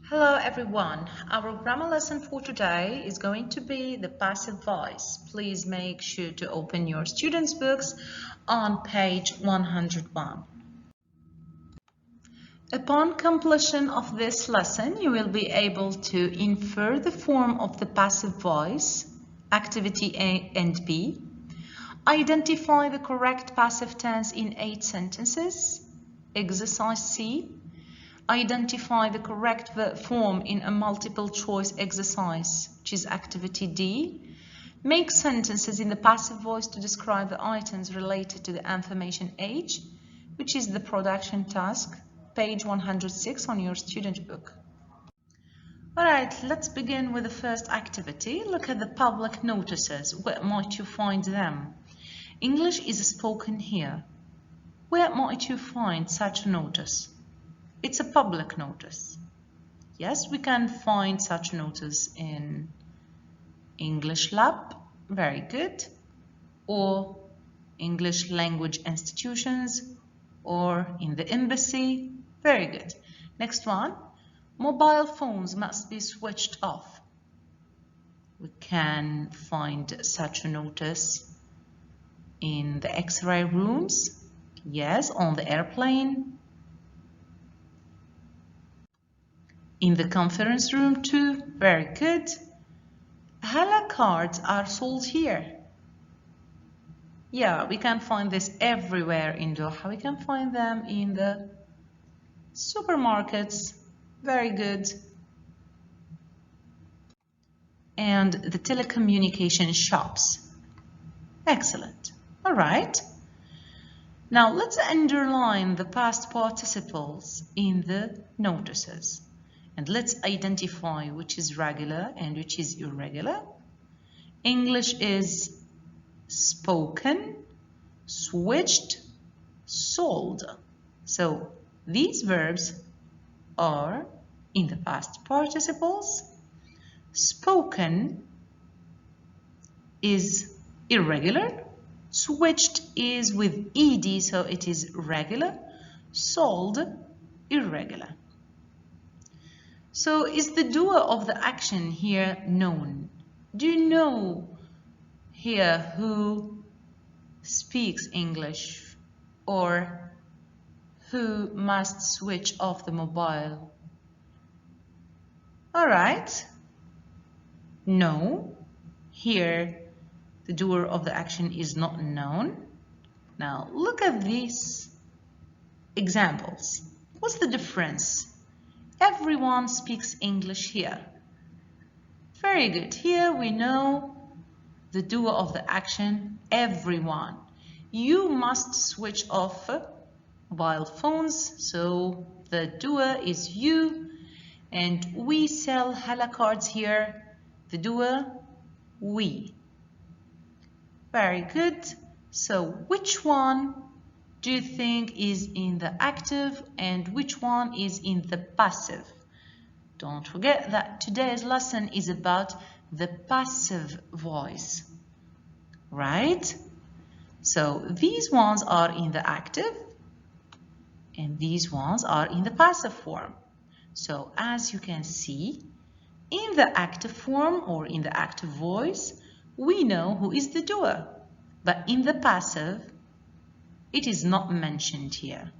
Hello everyone, our grammar lesson for today is going to be the passive voice. Please make sure to open your students' books on page 101. Upon completion of this lesson, you will be able to infer the form of the passive voice, activity A and B, identify the correct passive tense in 8 sentences, exercise C, identify the correct verb form in a multiple choice exercise, which is activity D. Make sentences in the passive voice to describe the items related to the information age, which is the production task, page 106 on your student book. Alright, let's begin with the first activity. Look at the public notices. Where might you find them? English is spoken here. Where might you find such a notice? It's a public notice. Yes, we can find such notice in English Lab, very good, or English language institutions, or in the embassy, very good. Next one, mobile phones must be switched off. We can find such a notice in the X-ray rooms, yes, on the airplane, in the conference room too, very good. Hala cards are sold here. Yeah, we can find this everywhere in Doha. We can find them in the supermarkets, very good. And the telecommunication shops. Excellent. All right. Now let's underline the past participles in the notices. And let's identify which is regular and which is irregular. English is spoken, switched, sold. So these verbs are in the past participles. Spoken is irregular. Switched is with ed, so it is regular. Sold, irregular. So is the doer of the action here known? Do you know here who speaks English or who must switch off the mobile? All right. No. Here the doer of the action is not known. Now look at these examples. What's the difference? Everyone speaks English here. Very good. Here we know the doer of the action, everyone. You must switch off mobile phones, so the doer is you. And we sell Hala cards here. The doer, we. Very good. So which one do you think is in the active and which one is in the passive? Don't forget that today's lesson is about the passive voice, right? So these ones are in the active and these ones are in the passive form. So as you can see, in the active form or in the active voice, we know who is the doer, but in the passive, it is not mentioned here.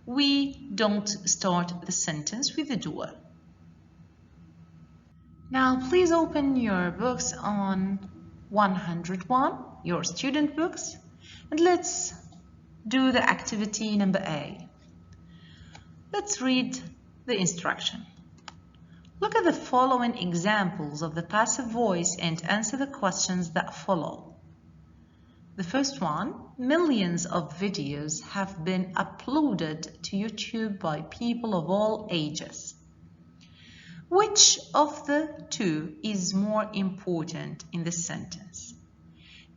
We don't start the sentence with the doer. Now please open your books on 101, your student books, and let's do the activity number A. Let's read the instruction. Look at the following examples of the passive voice and answer the questions that follow. The first one, millions of videos have been uploaded to YouTube by people of all ages. Which of the two is more important in this sentence?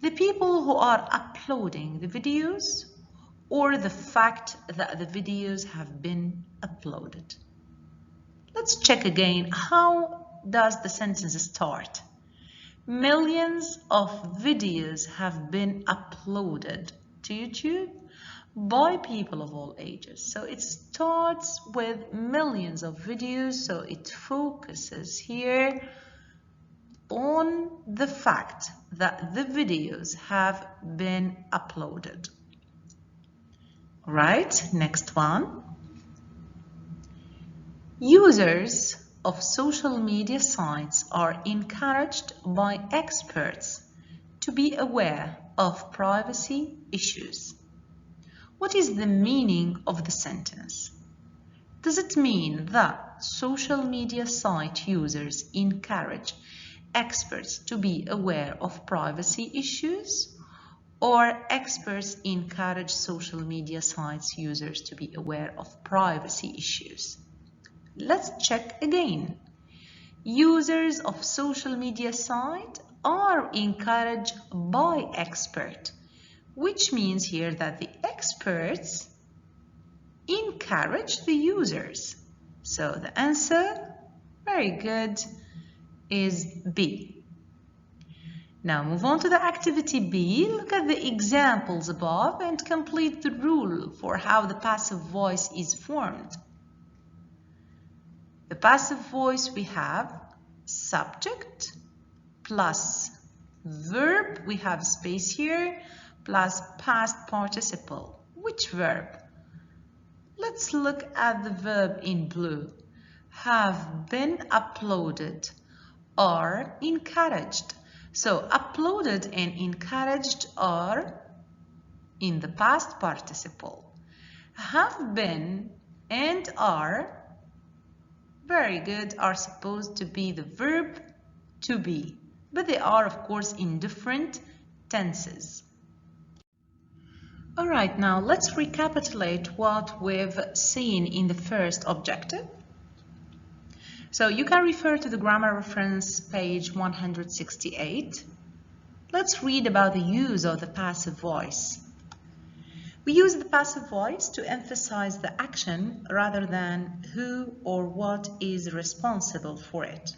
The people who are uploading the videos or the fact that the videos have been uploaded? Let's check again. How does the sentence start? Millions of videos have been uploaded to YouTube by people of all ages. So it starts with millions of videos, so it focuses here on the fact that the videos have been uploaded. Right, next one. Users of social media sites are encouraged by experts to be aware of privacy issues. What is the meaning of the sentence? Does it mean that social media site users encourage experts to be aware of privacy issues, or experts encourage social media sites users to be aware of privacy issues? Let's check again. Users of social media site are encouraged by expert, which means here that the experts encourage the users. So the answer, very good, is B. Now move on to the activity B. Look at the examples above and complete the rule for how the passive voice is formed. The passive voice, we have subject plus verb, we have space here, plus past participle. Which verb? Let's look at the verb in blue. Have been uploaded, are encouraged. So uploaded and encouraged are in the past participle. Have been and are, very good, are supposed to be the verb to be, but they are of course in different tenses. All right, now let's recapitulate what we've seen in the first objective. So you can refer to the grammar reference page 168. Let's read about the use of the passive voice. We use the passive voice to emphasize the action rather than who or what is responsible for it.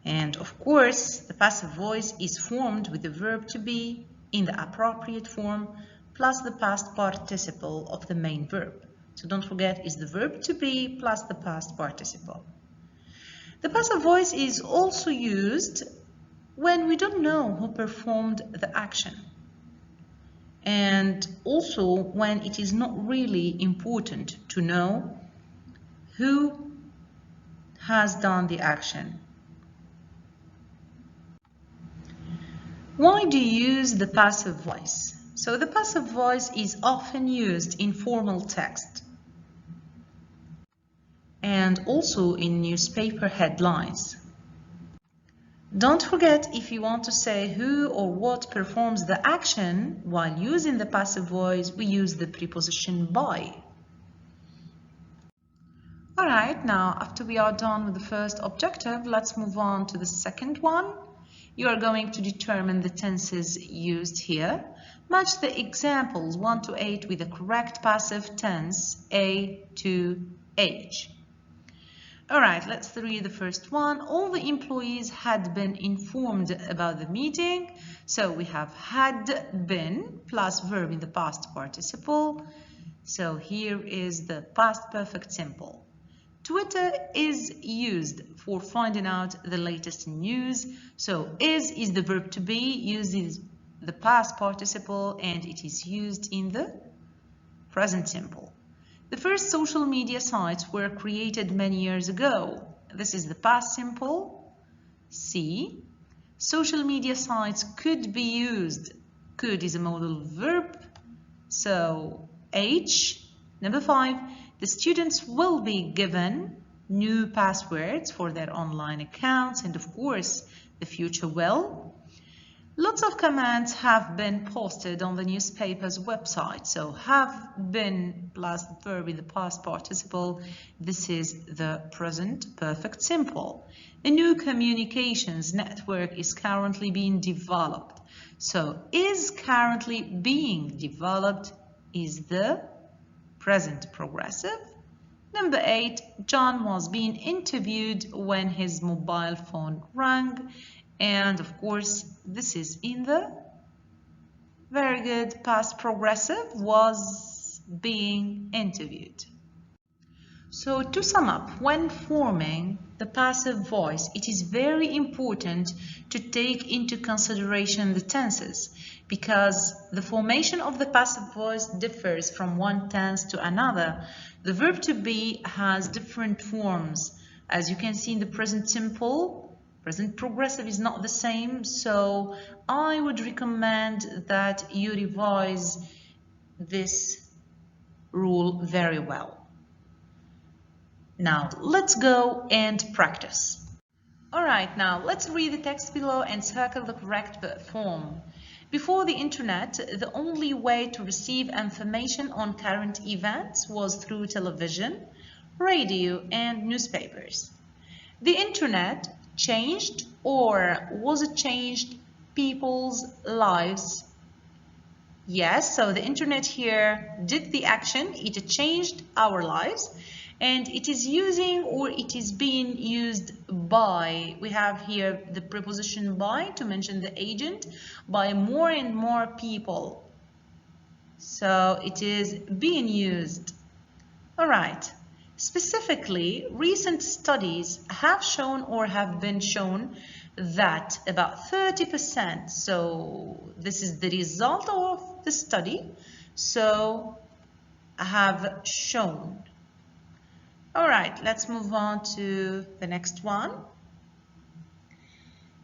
And of course, the passive voice is formed with the verb to be in the appropriate form plus the past participle of the main verb. So don't forget, it's the verb to be plus the past participle. The passive voice is also used when we don't know who performed the action, and also when it is not really important to know who has done the action. Why do you use the passive voice? So the passive voice is often used in formal text and also in newspaper headlines. Don't forget, if you want to say who or what performs the action while using the passive voice, we use the preposition by. All right, now after we are done with the first objective, let's move on to the second one. You are going to determine the tenses used here. Match the examples 1 to 8 with the correct passive tense A to H. All right, let's read the first one. All the employees had been informed about the meeting. So we have had been plus verb in the past participle. So here is the past perfect simple. Twitter is used for finding out the latest news. So is the verb to be, uses the past participle, and it is used in the present simple. The first social media sites were created many years ago. This is the past simple. C. Social media sites could be used. Could is a modal verb. So H. Number 5. The students will be given new passwords for their online accounts, and of course, the future will. Lots of commands have been posted on the newspaper's website. So have been plus the verb in the past participle. This is the present perfect simple. A new communications network is currently being developed. So is currently being developed is the present progressive. Number 8, John was being interviewed when his mobile phone rang. And of course, this is in the Very good. Past progressive, was being interviewed. So to sum up, when forming the passive voice, it is very important to take into consideration the tenses because the formation of the passive voice differs from one tense to another. The verb to be has different forms. As you can see in the present simple, present progressive is not the same, so I would recommend that you revise this rule very well. Now, let's go and practice. Alright, now let's read the text below and circle the correct verb form. Before the internet, the only way to receive information on current events was through television, radio, and newspapers. The internet changed, or was it changed, people's lives? Yes, so the internet here did the action, it changed our lives, and it is using or it is being used by, we have here the preposition by to mention the agent, by more and more people. So it is being used. All right. Specifically, recent studies have shown or have been shown that about 30%, so this is the result of the study, so have shown. All right, let's move on to the next one.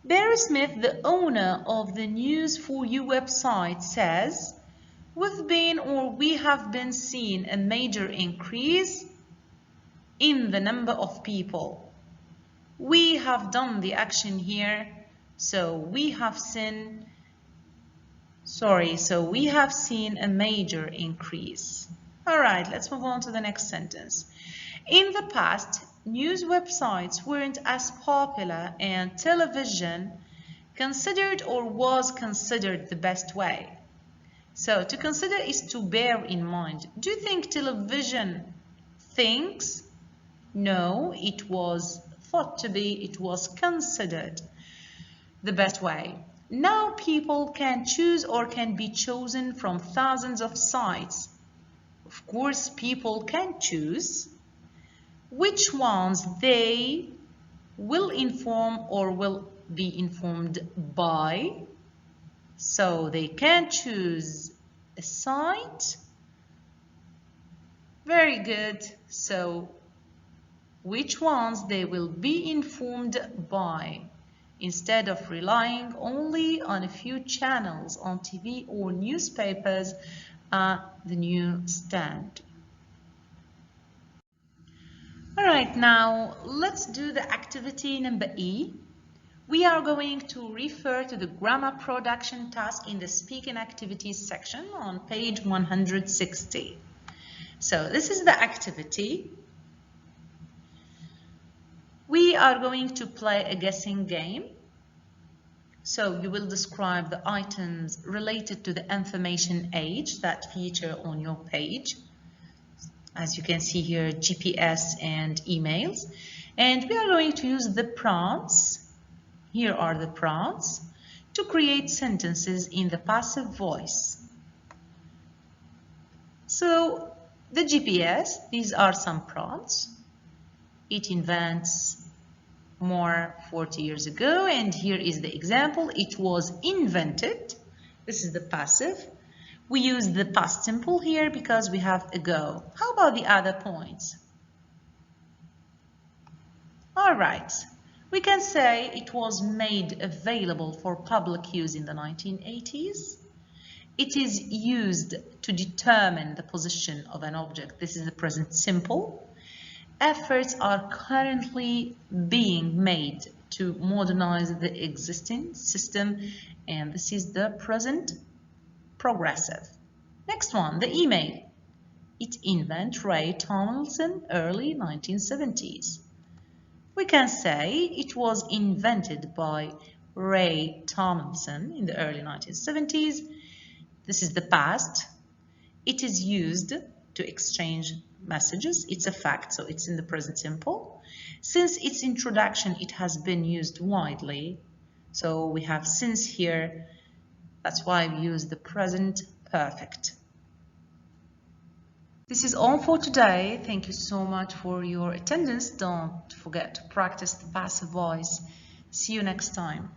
Barry Smith, the owner of the News for You website, says, we've been or we have been seeing a major increase in the number of people. We have done the action here, so we have seen a major increase. All right, let's move on to the next sentence. In the past, news websites weren't as popular and television considered or was considered the best way. So to consider is to bear in mind. Do you think television thinks? No, it was thought to be, it was considered the best way. Now people can choose or can be chosen from thousands of sites. Of course, people can choose which ones they will inform or will be informed by. So they can choose a site. Very good. So which ones they will be informed by, instead of relying only on a few channels on TV or newspapers at the newsstand. All right, now let's do the activity number E. We are going to refer to the grammar production task in the speaking activities section on page 160. So this is the activity. We are going to play a guessing game. So you will describe the items related to the information age that feature on your page. As you can see here, GPS and emails. And we are going to use the prompts. Here are the prompts to create sentences in the passive voice. So the GPS, these are some prompts. It invents more 40 years ago, and here is the example. It was invented. This is the passive. We use the past simple here because we have ago. How about the other points? All right. We can say it was made available for public use in the 1980s. It is used to determine the position of an object. This is the present simple. Efforts are currently being made to modernize the existing system, and this is the present progressive. Next one, the email. It invented Ray Tomlinson early 1970s. We can say it was invented by Ray Tomlinson in the early 1970s. This is the past. It is used to exchange messages. It's a fact, so it's in the present simple. Since its introduction, it has been used widely. So we have since here. That's why we use the present perfect. This is all for today. Thank you so much for your attendance. Don't forget to practice the passive voice. See you next time.